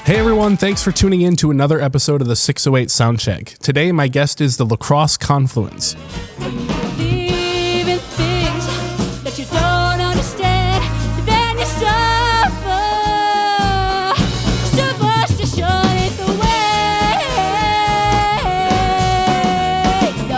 Hey everyone, thanks for tuning in to another episode of the 608 SoundCheck. Today my guest is the Crosse Confluence. Believe in things that you don't understand, then you suffer. Superstition is the way. No.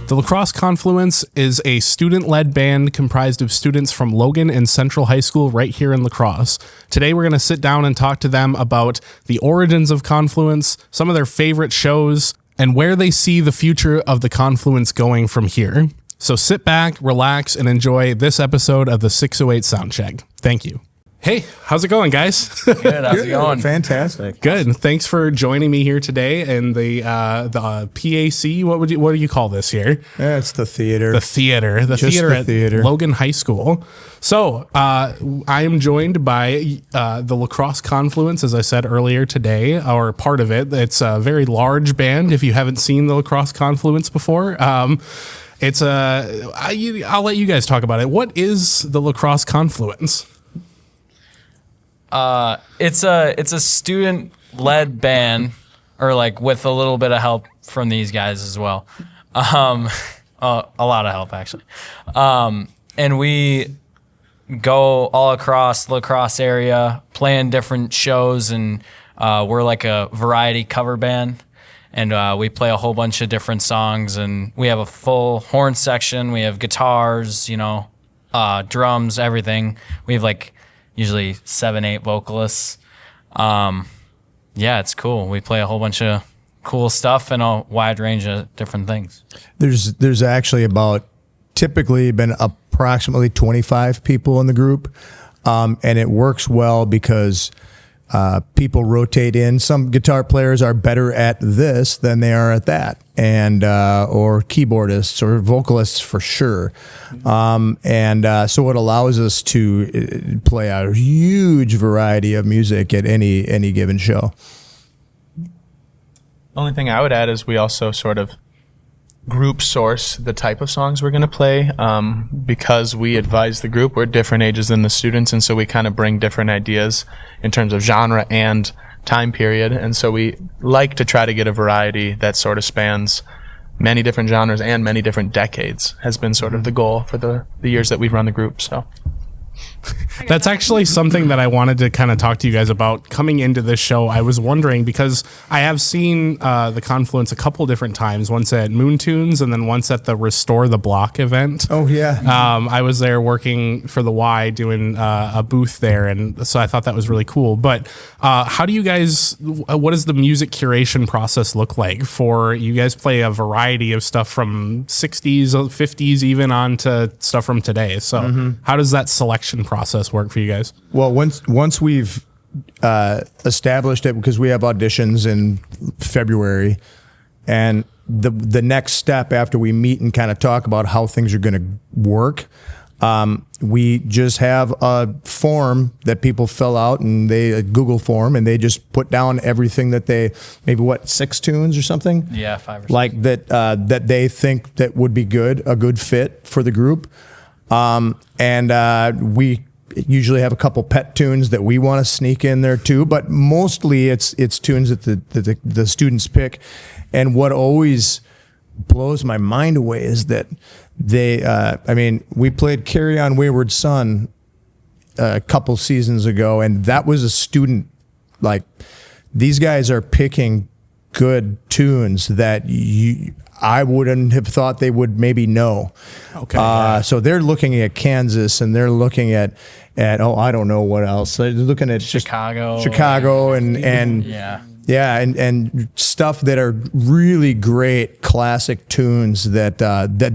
The Crosse Confluence is a student-led band comprised of students from Logan and Central High School right here in La Crosse. Today we're going to sit down and talk to them about the origins of Confluence, some of their favorite shows, and where they see the future of the Confluence going from here. So sit back, relax, and enjoy this episode of the 608 Soundcheck. Thank you. Hey, how's it going, guys? Good, how's it going? Fantastic. Good. Thanks for joining me here today in the PAC. What do you call this here? Yeah, it's the theater. The theater at Logan High School. So I am joined by the La Crosse Confluence, as I said earlier today, or part of it. It's a very large band. If you haven't seen the La Crosse Confluence before, I'll let you guys talk about it. What is the La Crosse Confluence? It's a student-led band, or like with a little bit of help from these guys as well. A lot of help actually. And we go all across the La Crosse area, playing different shows, and we're like a variety cover band. And we play a whole bunch of different songs, and we have a full horn section. We have guitars, drums, everything. We have like usually 7-8 vocalists. It's cool. We play a whole bunch of cool stuff and a wide range of different things. There's actually typically been approximately 25 people in the group, and it works well because people rotate in. Some guitar players are better at this than they are at that, and or keyboardists or vocalists for sure. So it allows us to play a huge variety of music at any given show. Only thing I would add is we also sort of group source the type of songs we're going to play, because we advise the group. We're different ages than the students, and so we kind of bring different ideas in terms of genre and time period, and so we like to try to get a variety that sort of spans many different genres and many different decades has been sort of the goal for the years that we've run the group. So that's actually something that I wanted to kind of talk to you guys about coming into this show. I was wondering, because I have seen the Confluence a couple different times, once at Moon Tunes and then once at the Restore the Block event. Oh, yeah. I was there working for the Y doing a booth there, and so I thought that was really cool. But how do you guys, what does the music curation process look like for you guys? Play a variety of stuff from 60s, 50s, even on to stuff from today. So how does that selection process work for you guys? Well, once we've established it, because we have auditions in February, and the next step after we meet and kind of talk about how things are going to work, we just have a form that people fill out, and a Google form, and they just put down everything that they, maybe 6 tunes or something? Yeah, 5 or 6. Like that they think that would be a good fit for the group. We usually have a couple pet tunes that we want to sneak in there too, but mostly it's tunes that the students pick. And what always blows my mind away is that we played Carry On Wayward Son a couple seasons ago, and that was a student. Like, these guys are picking good tunes that I wouldn't have thought they would maybe know. Okay. So they're looking at Kansas, and they're looking at I don't know what else. They're looking at Chicago and stuff that are really great classic tunes that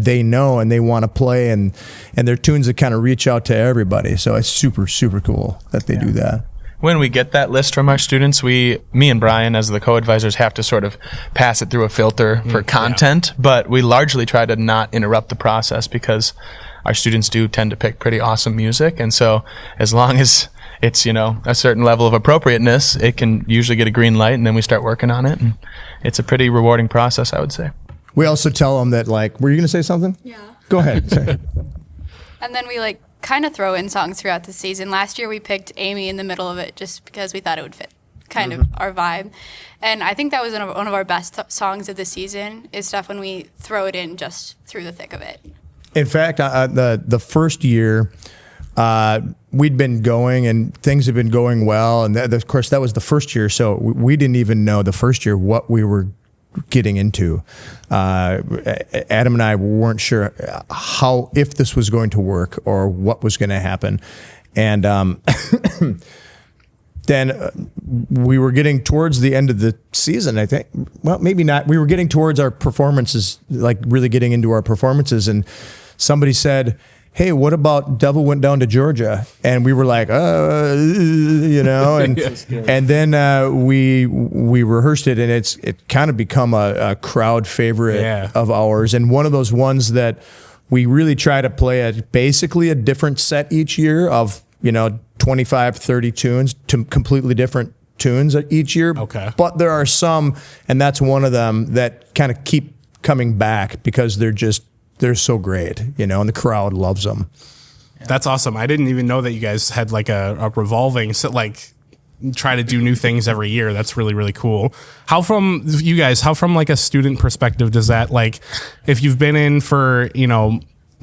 they know and they want to play, and they're tunes that kind of reach out to everybody. So it's super, super cool that they do that. when we get that list from our students, me and Brian as the co-advisors have to sort of pass it through a filter for content, but we largely try to not interrupt the process because our students do tend to pick pretty awesome music. And so as long as it's, you know, a certain level of appropriateness, it can usually get a green light, and then we start working on it. And it's a pretty rewarding process, I would say. We also tell them that, like, were you going to say something? Yeah. Go ahead. And then we, like, kind of throw in songs throughout the season. Last year we picked Amy in the middle of it just because we thought it would fit kind of our vibe. And I think that was one of our best songs of the season, is stuff when we throw it in just through the thick of it. In fact, the first year, we'd been going and things had been going well. And of course, that was the first year. So we didn't even know the first year what we were getting into. Adam and I weren't sure if this was going to work or what was going to happen. And then we were getting towards the end of the season, I think. Well, maybe not. We were getting towards our performances, like really getting into our performances. And somebody said, hey, what about Devil Went Down to Georgia? And we were like, and then we rehearsed it, and it kind of become a crowd favorite of ours. And one of those ones that we really try to play basically a different set each year of, 25, 30 tunes, to completely different tunes each year. Okay. But there are some, and that's one of them, that kind of keep coming back because they're so great, and the crowd loves them. That's awesome. I didn't even know that you guys had like a revolving set, like try to do new things every year. That's really, really cool. How from like a student perspective, does that, like, if you've been in for,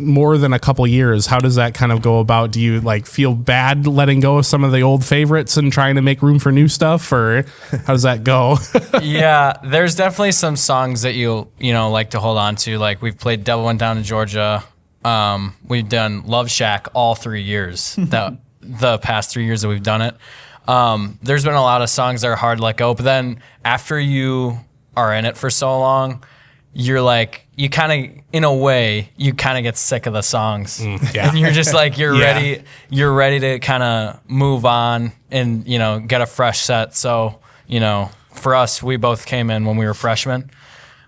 more than a couple years, how does that kind of go about? Do you like feel bad letting go of some of the old favorites and trying to make room for new stuff, or how does that go? Yeah, there's definitely some songs that you like to hold on to. Like we've played Devil Went Down to Georgia. We've done Love Shack all 3 years. The past 3 years that we've done it. There's been a lot of songs that are hard to let go, but then after you are in it for so long, you're like, you kind of get sick of the songs. And you're just like, you're ready to kind of move on and, get a fresh set. So, for us, we both came in when we were freshmen.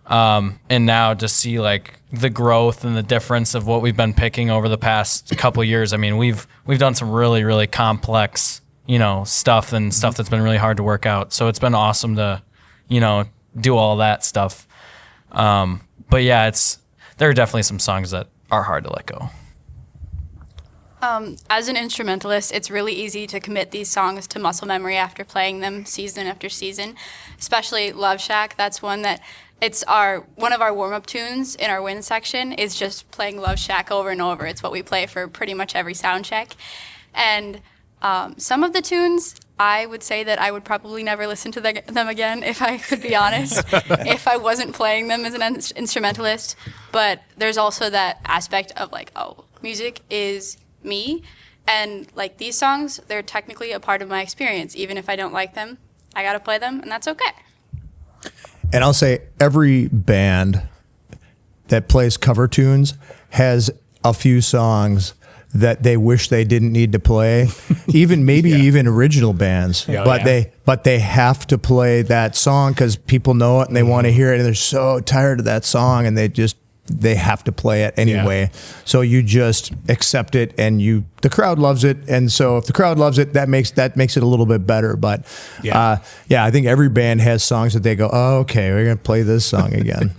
And now to see like the growth and the difference of what we've been picking over the past couple of years. I mean, we've done some really, really complex, stuff and stuff that's been really hard to work out. So it's been awesome to, do all that stuff. But yeah, there are definitely some songs that are hard to let go. As an instrumentalist, it's really easy to commit these songs to muscle memory after playing them season after season, especially Love Shack. That's one that one of our warm-up tunes in our wind section is just playing Love Shack over and over. It's what we play for pretty much every sound check. And some of the tunes, I would say that I would probably never listen to them again, if I could be honest, if I wasn't playing them as an instrumentalist. But there's also that aspect of like, music is me. And like these songs, they're technically a part of my experience. Even if I don't like them, I got to play them, and that's okay. And I'll say every band that plays cover tunes has a few songs that they wish they didn't need to play, even original bands, but they have to play that song because people know it and they want to hear it, and they're so tired of that song, and they have to play it anyway. So you just accept it, and the crowd loves it, and so if the crowd loves it, that makes it a little bit better. But I think every band has songs that they go, oh, okay, we're gonna play this song again.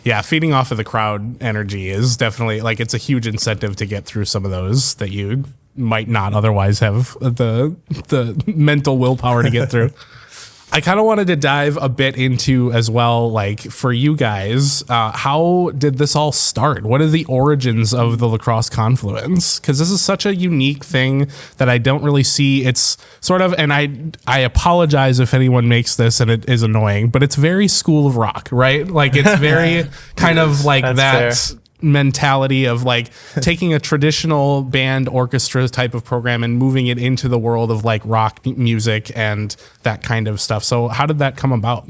Yeah, feeding off of the crowd energy is definitely, like, it's a huge incentive to get through some of those that you might not otherwise have the mental willpower to get through. I kind of wanted to dive a bit into as well, like for you guys, how did this all start? What are the origins of the Crosse Confluence? Because this is such a unique thing that I don't really see. It's sort of, and I apologize if anyone makes this and it is annoying, but it's very School of Rock, right? Like it's very kind of like that. Fair. Mentality of like taking a traditional band orchestra type of program and moving it into the world of like rock music and that kind of stuff. So how did that come about?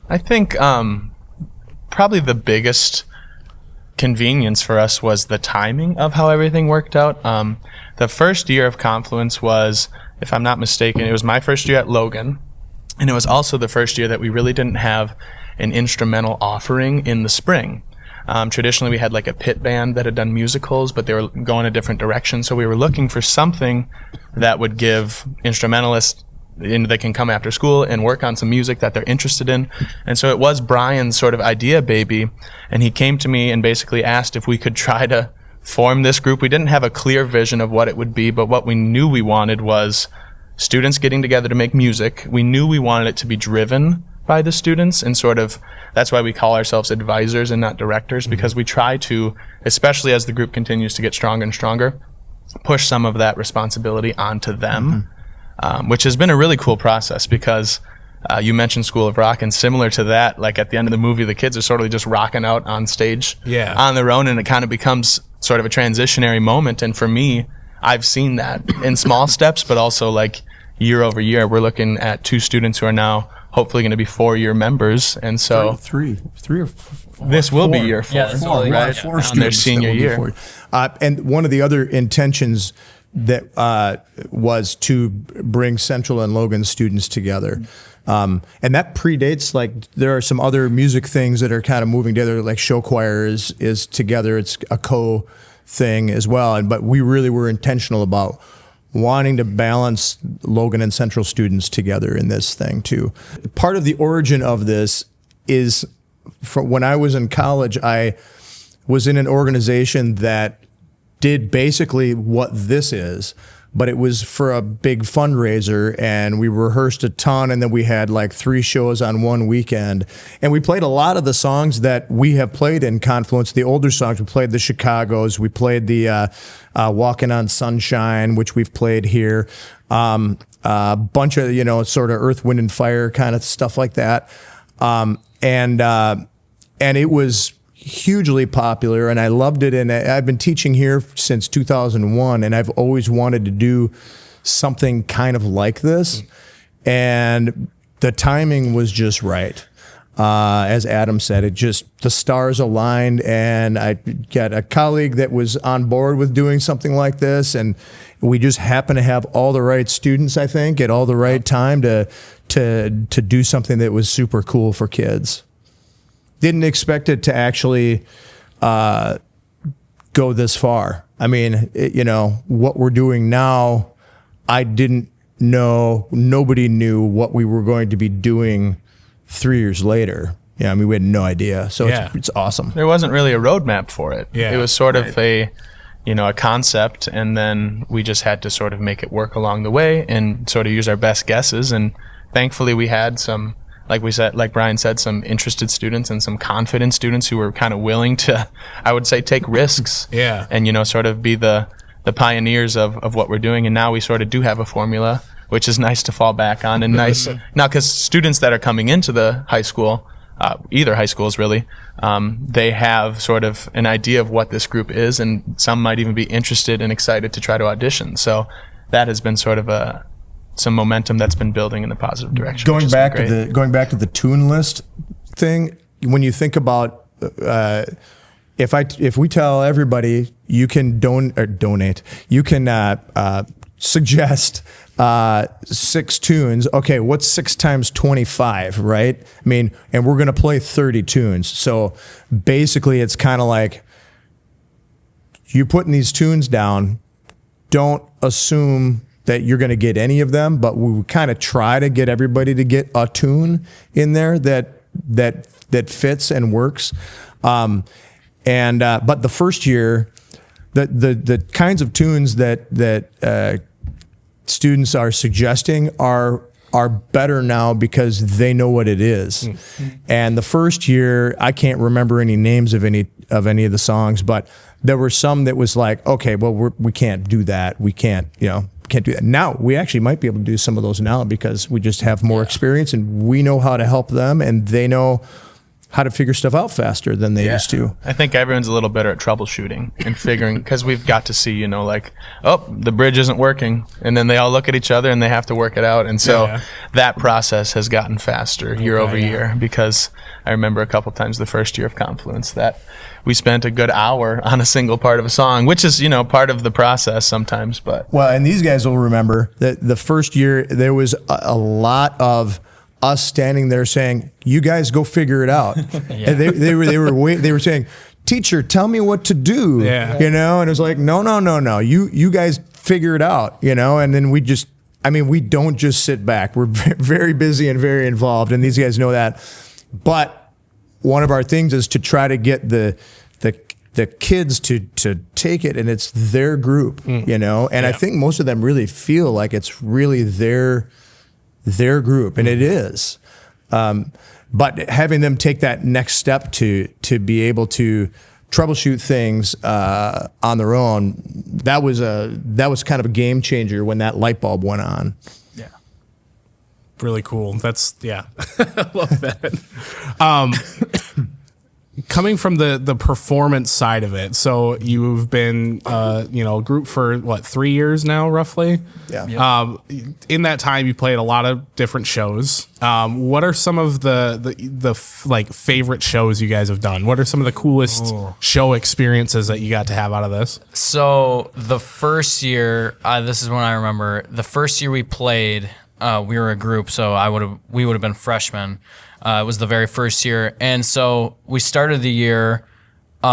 I think probably the biggest convenience for us was the timing of how everything worked out. The first year of Confluence was, if I'm not mistaken, it was my first year at Logan, and it was also the first year that we really didn't have an instrumental offering in the spring. Traditionally, we had like a pit band that had done musicals, but they were going a different direction. So we were looking for something that would give instrumentalists, they can come after school and work on some music that they're interested in. And so it was Brian's sort of idea baby. And he came to me and basically asked if we could try to form this group. We didn't have a clear vision of what it would be, but what we knew we wanted was students getting together to make music. We knew we wanted it to be driven by the students, and sort of that's why we call ourselves advisors and not directors, because we try to, especially as the group continues to get stronger and stronger, push some of that responsibility onto them, which has been a really cool process because you mentioned School of Rock, and similar to that, like at the end of the movie, the kids are sort of just rocking out on stage on their own, and it kind of becomes sort of a transitionary moment. And for me, I've seen that in small steps, but also like year over year, we're looking at 2 students who are now hopefully going to be 4-year members. And so three or four. This will be year 4, Yeah, this will be right? Four On students their that senior will be year. 4. And one of the other intentions that was to bring Central and Logan students together. And that predates, like, there are some other music things that are kind of moving together, like show choir is together. It's a thing as well. But we really were intentional about wanting to balance Logan and Central students together in this thing too. Part of the origin of this is from when I was in college, I was in an organization that did basically what this is, but it was for a big fundraiser, and we rehearsed a ton, and then we had like 3 shows on one weekend, and we played a lot of the songs that we have played in Confluence, the older songs. We played the Chicagos, we played the Walking on Sunshine, which we've played here, a bunch of, you know, sort of Earth, Wind and Fire kind of stuff like that, and it was hugely popular, and I loved it. And I've been teaching here since 2001, and I've always wanted to do something kind of like this. And the timing was just right. As Adam said, it just, the stars aligned, and I got a colleague that was on board with doing something like this, and we just happened to have all the right students, I think, at all the right time to do something that was super cool for kids. Didn't expect it to actually go this far. I mean, you know, what we're doing now, I didn't know, nobody knew what we were going to be doing 3 years later. Yeah, I mean, we had no idea. So it's awesome. There wasn't really a roadmap for it. Yeah. It was sort of a concept, and then we just had to sort of make it work along the way and sort of use our best guesses. And thankfully we had some, like Brian said, some interested students and some confident students who were kind of willing to, I would say, take risks. Yeah. And, sort of be the pioneers of what we're doing. And now we sort of do have a formula, which is nice to fall back on, and nice now because students that are coming into the high school, either high schools really, they have sort of an idea of what this group is, and some might even be interested and excited to try to audition. So that has been sort of some momentum that's been building in the positive direction. Going back to the tune list thing, when you think about if we tell everybody you can donate, you can suggest 6 tunes. Okay, what's 6 times 25, right? I mean, and we're going to play 30 tunes. So basically, it's kind of like you putting these tunes down. Don't assume that you're going to get any of them, but we kind of try to get everybody to get a tune in there that fits and works. But the first year, the kinds of tunes that students are suggesting are better now because they know what it is. Mm-hmm. And the first year, I can't remember any names of any of the songs, but there were some that was like, okay, well, we can't do that. We can't do that. Now we actually might be able to do some of those now because we just have more experience, and we know how to help them, and they know how to figure stuff out faster than they used to. I think everyone's a little better at troubleshooting and figuring, because we've got to see, the bridge isn't working, and then they all look at each other and they have to work it out. And so that process has gotten faster year over year, because I remember a couple times the first year of Confluence that we spent a good hour on a single part of a song, which is, part of the process sometimes. But well, and these guys will remember that the first year there was a lot of us standing there saying, "You guys go figure it out." And they were saying, "Teacher, tell me what to do." And it was like, no, you guys figure it out, And then we don't just sit back. We're very busy and very involved, and these guys know that. But one of our things is to try to get the the kids to take it, and it's their group, you know. And I think most of them really feel like it's really their group, and it is. But having them take that next step to be able to troubleshoot things on their own, that was kind of a game changer when that light bulb went on. Yeah. Really cool. That's I love that. Coming from the performance side of it, so you've been a group for what, 3 years now, roughly? Yeah. In that time, you played a lot of different shows. What are some of the favorite shows you guys have done? What are some of the coolest show experiences that you got to have out of this? So the first year, this is when I remember, the first year we played, we were a group, so we would have been freshmen. It was the very first year. And so we started the year, we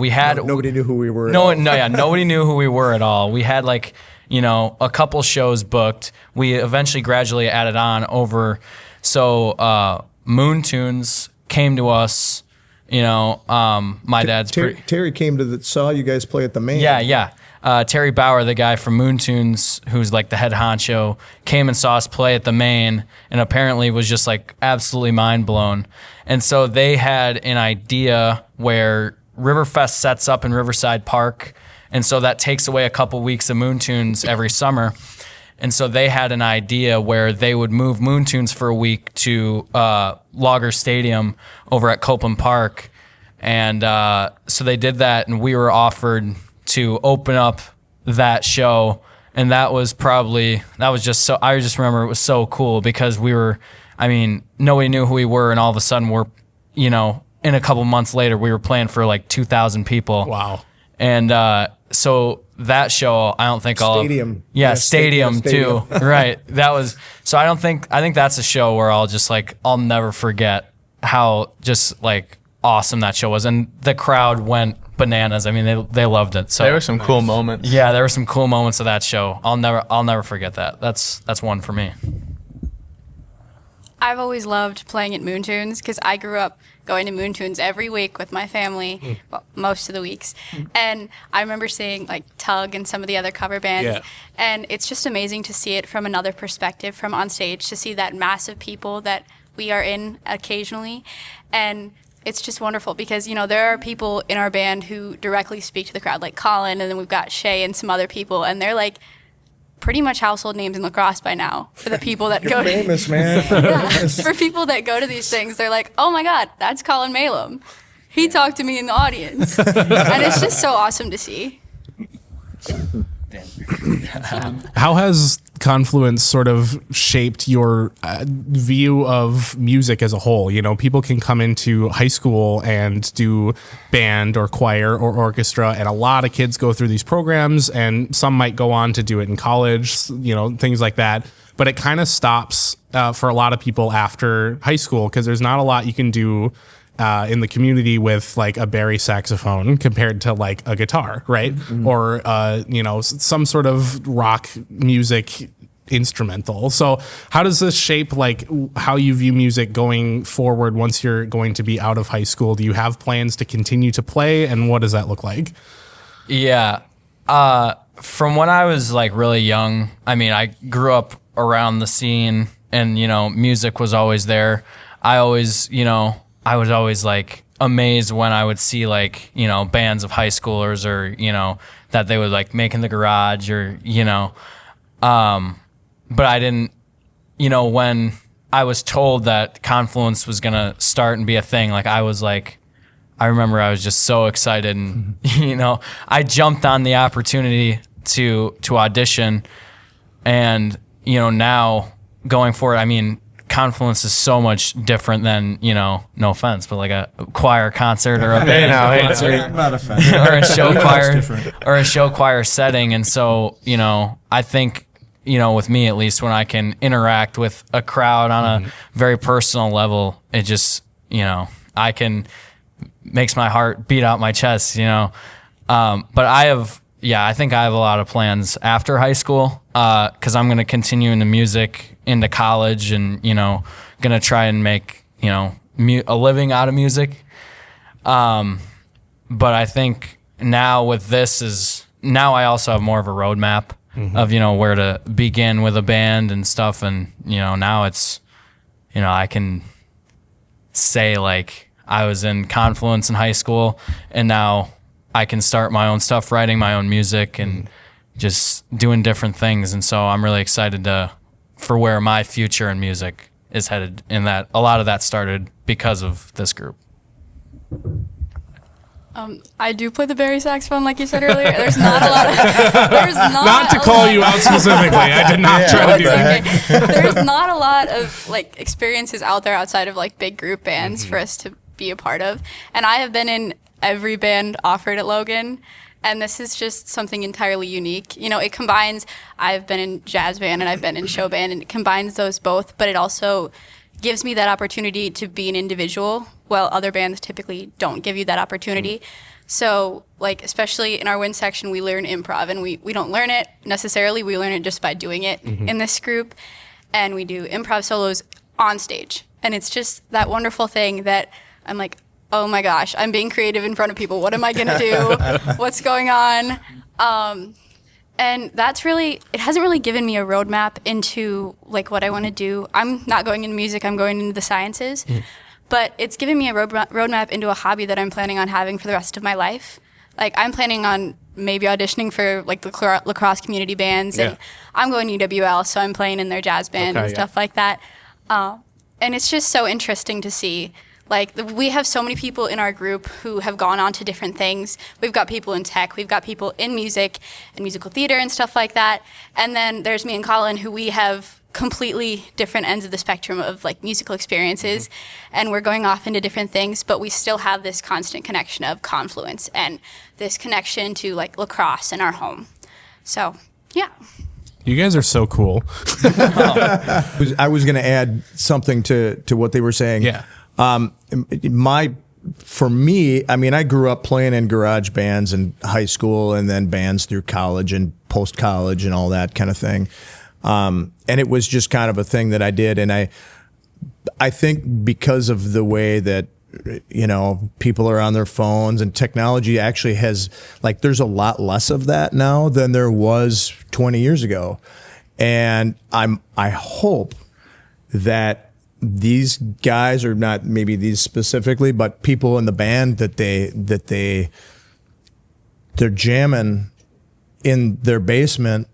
had... Nobody knew who we were. Nobody knew who we were at all. We had a couple shows booked. We eventually gradually added on over. So Moon Tunes came to us, my dad's... Terry came saw you guys play at the main. Yeah. Terry Bauer, the guy from Moon Tunes, who's the head honcho, came and saw us play at the main and apparently was just absolutely mind blown. And so they had an idea where Riverfest sets up in Riverside Park. And so that takes away a couple weeks of Moon Tunes every summer. And so they had an idea where they would move Moon Tunes for a week to Logger Stadium over at Copeland Park. And so they did that, and we were offered to open up that show, and I just remember it was so cool because nobody knew who we were, and all of a sudden we're, in a couple months later we were playing for 2,000 people. Wow. And so that show, I don't think Stadium. Stadium too. Right. That was, so I think that's a show where I'll never forget how just awesome that show was, and the crowd went bananas. They loved it. So there were some cool moments. Yeah, there were some cool moments of that show. I'll never forget that. That's one for me. I've always loved playing at Moon Tunes because I grew up going to Moon Tunes every week with my family, well, most of the weeks. And I remember seeing Tug and some of the other cover bands. Yeah. And it's just amazing to see it from another perspective, from on stage, to see that mass of people that we are in occasionally. And it's just wonderful because, there are people in our band who directly speak to the crowd, like Colin, and then we've got Shay and some other people, and they're pretty much household names in lacrosse by now for the people that go famous, man. For people that go to these things, they're like, oh my God, that's Colin Malum. He talked to me in the audience. And it's just so awesome to see. How has Confluence sort of shaped your view of music as a whole? People can come into high school and do band or choir or orchestra, and a lot of kids go through these programs, and some might go on to do it in college, things like that. But it kind of stops for a lot of people after high school because there's not a lot you can do in the community with a bari saxophone compared to a guitar, right? Mm-hmm. Or some sort of rock music instrumental. So how does this shape how you view music going forward once you're going to be out of high school? Do you have plans to continue to play, and what does that look like? Yeah. From when I was really young, I grew up around the scene, and music was always there. I was always amazed when I would see bands of high schoolers or that they would make in the garage or but I didn't when I was told that Confluence was gonna start and be a thing, I remember I was just so excited, and I jumped on the opportunity to audition, and now going forward, Confluence is so much different than, no offense, but a choir concert or a band concert I'm not offended. or a show choir or a show choir setting. And so, I think, with me at least, when I can interact with a crowd on a very personal level, it just, makes my heart beat out my chest, But I think I have a lot of plans after high school, because I'm going to continue into music into college, and going to try and make a living out of music. but I think now with this now I also have more of a roadmap of, where to begin with a band and stuff. And, now it's, I can say like I was in Confluence in high school and now I can start my own stuff, writing my own music and just doing different things. And so I'm really excited for where my future in music is headed, in that a lot of that started because of this group. I do play the bari saxophone, like you said earlier. There's not a lot of. Not to call you out specifically. I did not try to do that. Okay. There's not a lot of like experiences out there outside of like big group bands for us to be a part of. And I have been in every band offered at Logan, and this is just something entirely unique. It combines. I've been in jazz band and I've been in show band, and it combines those both. But it also gives me that opportunity to be an individual, while other bands typically don't give you that opportunity. So, like, especially in our wind section, we learn improv, and we don't learn it necessarily. We learn it just by doing it in this group. And we do improv solos on stage. And it's just that wonderful thing that I'm like, oh my gosh, I'm being creative in front of people. What am I going to do? What's going on? And it hasn't really given me a roadmap into like what I want to do. I'm not going into music, I'm going into the sciences. But it's given me a roadmap into a hobby that I'm planning on having for the rest of my life. Like, I'm planning on maybe auditioning for like the lacrosse community bands. And I'm going to UWL, so I'm playing in their jazz band and stuff like that. And it's just so interesting to see. Like, we have so many people in our group who have gone on to different things. We've got people in tech, we've got people in music and musical theater and stuff like that. And then there's me and Colin, who we have completely different ends of the spectrum of like musical experiences. And we're going off into different things, but we still have this constant connection of Confluence and this connection to like lacrosse in our home. So, yeah. You guys are so cool. I was going to add something to what they were saying. Yeah. For me, I mean, I grew up playing in garage bands in high school and then bands through college and post-college and all that kind of thing. And it was just kind of a thing that I did. And I think because of the way that, people are on their phones and technology actually has, like, there's a lot less of that now than there was 20 years ago. And I hope that these guys, or not maybe these specifically, but people in the band they're jamming in their basement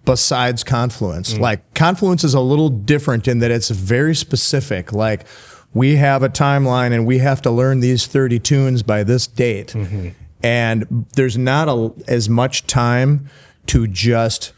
besides Confluence. Like, Confluence is a little different in that it's very specific. Like, we have a timeline and we have to learn these 30 tunes by this date. And there's not as much time to just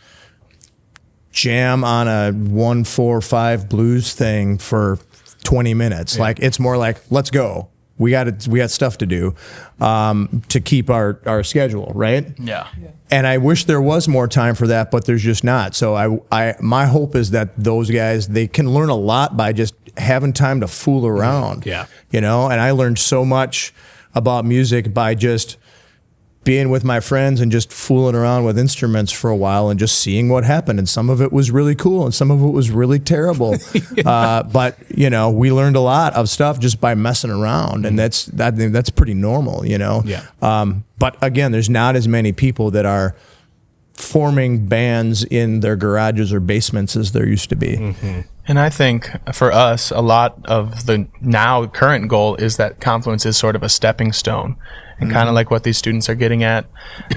jam on a 1-4-5 blues thing for 20 minutes. Like, it's more like, let's go. We got stuff to do to keep our schedule, right? Yeah. And I wish there was more time for that, but there's just not. So my hope is that those guys, they can learn a lot by just having time to fool around. Yeah. And I learned so much about music by just being with my friends and just fooling around with instruments for a while and just seeing what happened. And some of it was really cool and some of it was really terrible. But, we learned a lot of stuff just by messing around. And that's pretty normal, Yeah. But again, there's not as many people that are forming bands in their garages or basements as there used to be. And I think for us, a lot of the now current goal is that Confluence is sort of a stepping stone. And kind of like what these students are getting at,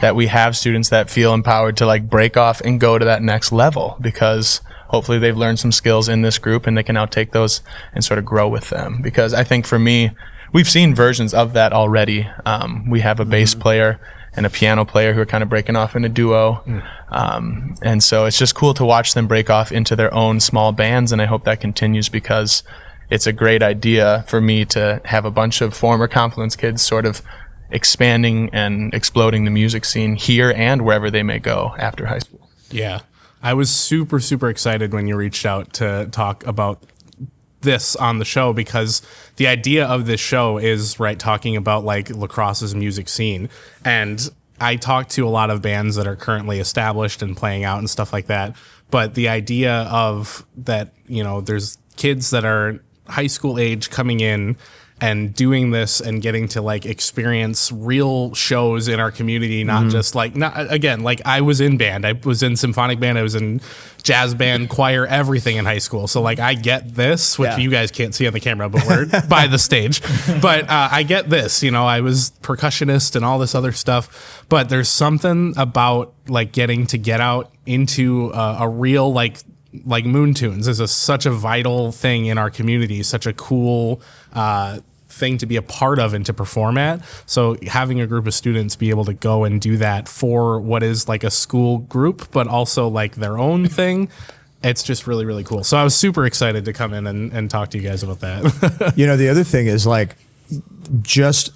that we have students that feel empowered to like break off and go to that next level, because hopefully they've learned some skills in this group and they can now take those and sort of grow with them. Because I think for me, we've seen versions of that already. We have a bass player and a piano player who are kind of breaking off in a duo. And so it's just cool to watch them break off into their own small bands. And I hope that continues, because it's a great idea for me to have a bunch of former Confluence kids sort of expanding and exploding the music scene here and wherever they may go after high school. Yeah. I was super, super excited when you reached out to talk about this on the show, because the idea of this show is, right, talking about like lacrosse's music scene. And I talk to a lot of bands that are currently established and playing out and stuff like that. But the idea of that, there's kids that are high school age coming in and doing this and getting to like experience real shows in our community, not just like, not again, like I was in band, I was in symphonic band, I was in jazz band, choir, everything in high school. So like I get this, which you guys can't see on the camera, but we're by the stage. But I get this, you know, I was percussionist and all this other stuff. But there's something about like getting to get out into a real like Moon Tunes is such a vital thing in our community, such a cool thing to be a part of and to perform at. So having a group of students be able to go and do that for what is like a school group, but also like their own thing, it's just really, really cool. So I was super excited to come in and talk to you guys about that. You know, the other thing is like just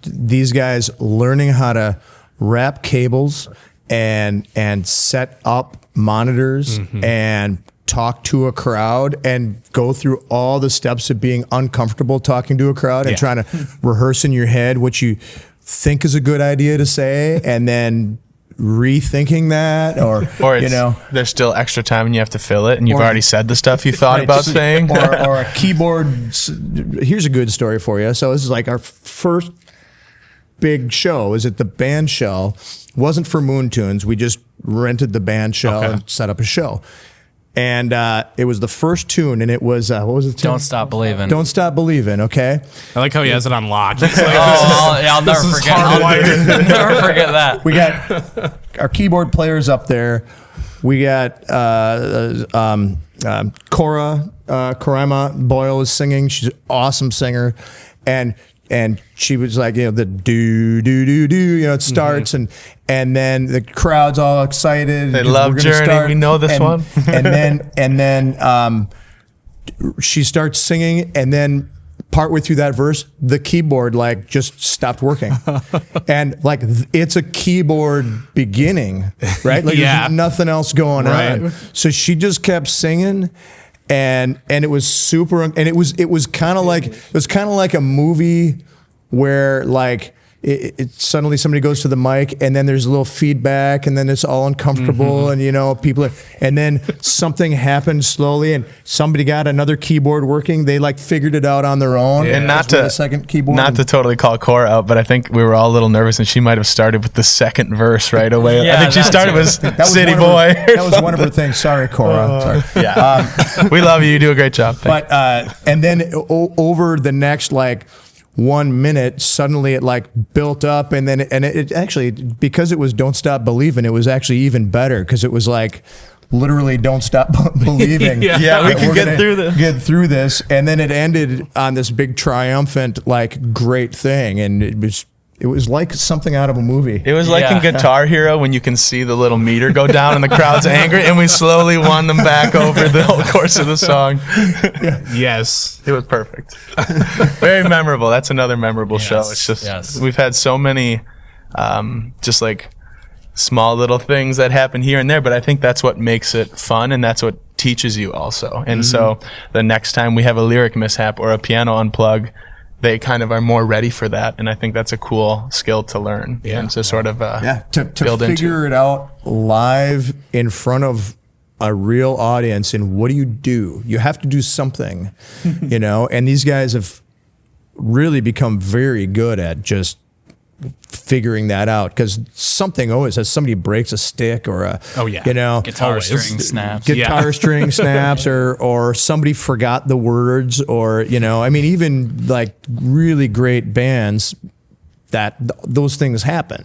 these guys learning how to wrap cables and set up monitors and talk to a crowd and go through all the steps of being uncomfortable talking to a crowd and trying to rehearse in your head what you think is a good idea to say and then rethinking that or it's, you know, there's still extra time and you have to fill it and you've already said the stuff you thought about saying or a keyboard. Here's a good story for you. So this is like our first big show is at the band shell. Wasn't for Moon Tunes. We just rented the band shell and set up a show. And it was the first tune, and it was, what was the tune? Don't Stop Believing. Don't Stop Believing, okay? I like how he has it on lock. He's like, I'll never forget. I'll never forget that. We got our keyboard players up there. We got Coraima Boyle is singing. She's an awesome singer. And she was like, you know, the do, you know, it starts and then the crowd's all excited. They love Journey. We know this one. and then she starts singing and then partway through that verse, the keyboard like just stopped working. And like it's a keyboard beginning, right? Like there's nothing else going on. So she just kept singing. And it was super, and it was kind of like a movie where like it suddenly somebody goes to the mic and then there's a little feedback and then it's all uncomfortable and you know people are, and then something happened slowly and somebody got another keyboard working. They like figured it out on their own. And not to a second keyboard. Not to totally call Cora out, but I think we were all a little nervous and she might have started with the second verse right away. I think she started with City Boy. That was one of her things. Sorry, Cora. Sorry. Yeah. We love you. You do a great job. But and then over the next like 1 minute, suddenly it like built up, and then it actually, because it was Don't Stop Believing, it was actually even better because it was like literally Don't Stop Believing. We can get through this, and then it ended on this big triumphant like great thing, and it was like something out of a movie. It was like in Guitar Hero when you can see the little meter go down and the crowd's angry, and we slowly won them back over the whole course of the song. Yes. It was perfect. Very memorable. That's another memorable show. It's just we've had so many just like small little things that happen here and there, but I think that's what makes it fun and that's what teaches you also. And so the next time we have a lyric mishap or a piano unplug, they kind of are more ready for that, and I think that's a cool skill to learn and to sort of to figure it out live in front of a real audience. And what do? You have to do something, you know. And these guys have really become very good at just figuring that out, because something always has, somebody breaks a stick or a you know, guitar string snaps or somebody forgot the words, or you know, I mean, even like really great bands that those things happen.